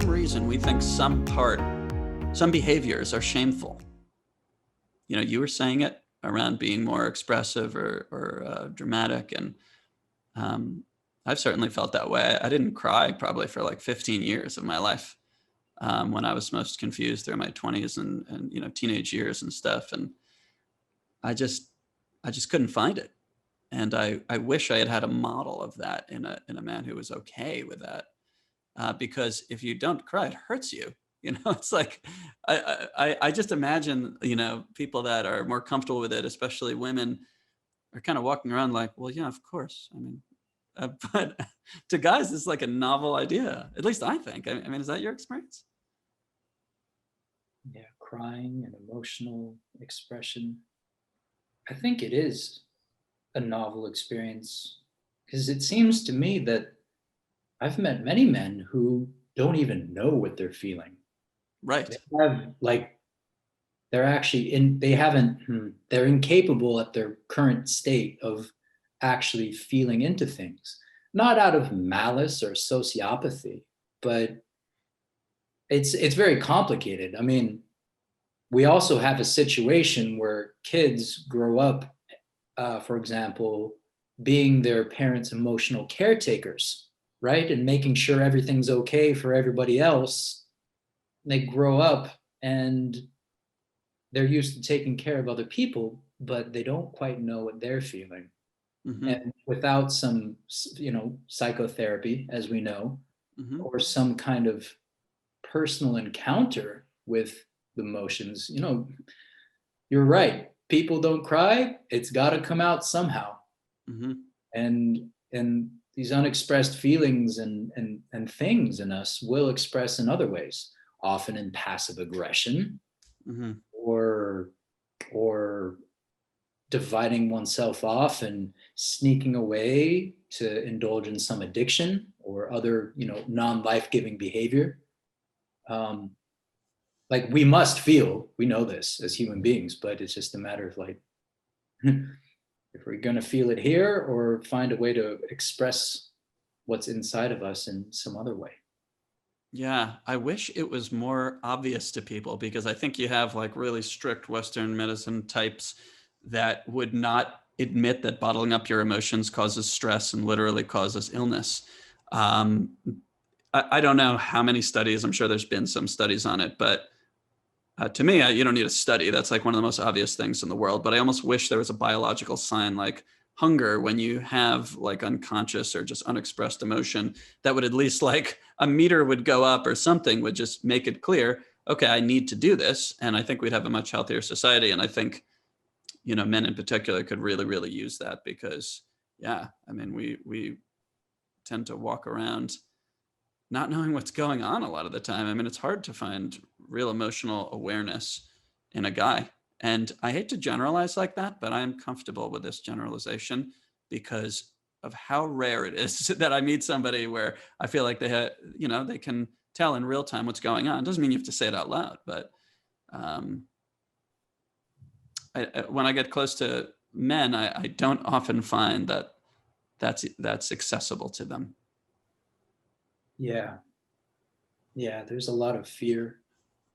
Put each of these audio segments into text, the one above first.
some reason, we think some behaviors are shameful. You know, you were saying it around being more expressive or dramatic. And I've certainly felt that way. I didn't cry probably for like 15 years of my life when I was most confused through my 20s and you know, teenage years and stuff. And I just couldn't find it. And I wish I had had a model of that in a man who was okay with that. Because if you don't cry, it hurts you. You know, it's like, I just imagine, you know, people that are more comfortable with it, especially women, are kind of walking around like, well, yeah, of course. I mean, but to guys, it's like a novel idea. At least I think. I mean, is that your experience? Yeah, crying and emotional expression. I think it is a novel experience because it seems to me that I've met many men who don't even know what they're feeling. They Right. have like they're actually in they haven't they're incapable at their current state of actually feeling into things. Not out of malice or sociopathy, but it's very complicated. I mean, we also have a situation where kids grow up, for example, being their parents' emotional caretakers, right? And making sure everything's okay for everybody else. They grow up and they're used to taking care of other people, but they don't quite know what they're feeling. Mm-hmm. And without some, psychotherapy, as we know, Mm-hmm. or some kind of personal encounter with the emotions, you're right. People don't cry. It's got to come out somehow. Mm-hmm. And these unexpressed feelings and things in us will express in other ways, often in passive aggression Mm-hmm. or or dividing oneself off and sneaking away to indulge in some addiction or other non-life-giving behavior. um, like we know this as human beings, but it's just a matter of like if we're going to feel it here or find a way to express what's inside of us in some other way. Yeah, I wish it was more obvious to people because I think you have like really strict Western medicine types that would not admit that bottling up your emotions causes stress and literally causes illness. Um, I don't know how many studies, I'm sure there's been some studies on it, but to me, you don't need a study. That's like one of the most obvious things in the world. But I almost wish there was a biological sign like hunger when you have like unconscious or just unexpressed emotion that would at least like a meter would go up or something would just make it clear, okay, I need to do this. And I think we'd have a much healthier society. And I think, you know, men in particular could really, really use that because, yeah, I mean, we tend to walk around not knowing what's going on a lot of the time. I mean, it's hard to find real emotional awareness in a guy. And I hate to generalize like that, but I'm comfortable with this generalization because of how rare it is that I meet somebody where I feel like they can tell in real time what's going on. It doesn't mean you have to say it out loud, but um, when I get close to men, I don't often find that that's accessible to them. Yeah, yeah, there's a lot of fear,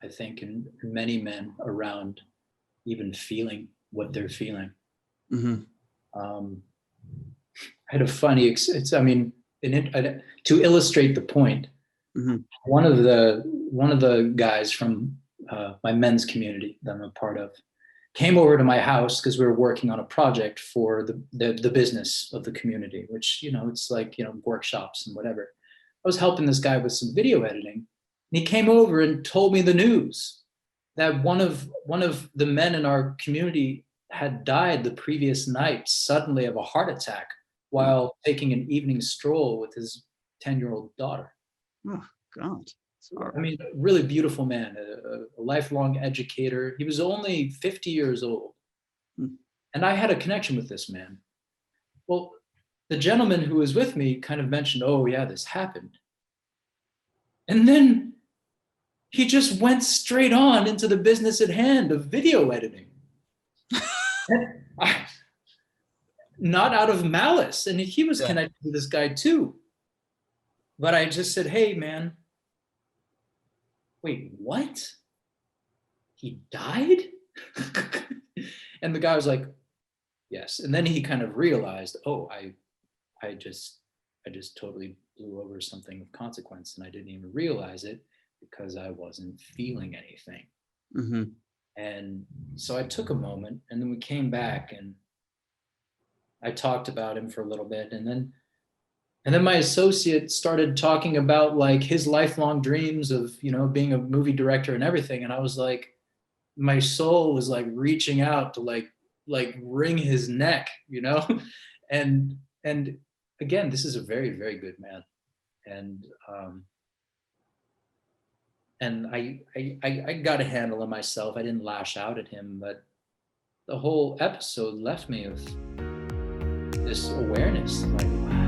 I think, in many men around even feeling what they're feeling. Mm-hmm. um, I had a funny I mean, to illustrate the point, Mm-hmm. one of the guys from my men's community that I'm a part of came over to my house because we were working on a project for the business of the community, which it's like workshops and whatever. I was helping this guy with some video editing, and he came over and told me the news that one of the men in our community had died the previous night suddenly of a heart attack while taking an evening stroll with his 10-year-old daughter. Oh God, it's I horrible. mean, really beautiful man, a lifelong educator. He was only 50 years old. Mm. And I had a connection with this man. Well, the gentleman who was with me kind of mentioned, oh, yeah, this happened. And then he just went straight on into the business at hand of video editing. I, not out of malice. And he was Yeah. connected to this guy too. But I just said, hey, man, wait, what? He died? And the guy was like, yes. And then he kind of realized, oh, I just totally blew over something of consequence and I didn't even realize it because I wasn't feeling anything. Mm-hmm. And so I took a moment and then we came back and I talked about him for a little bit. And then my associate started talking about like his lifelong dreams of, being a movie director and everything. And I was like, my soul was like reaching out to like wring his neck, and again, this is a very, very good man. And I got a handle on myself. I didn't lash out at him, but the whole episode left me with this awareness, like, wow,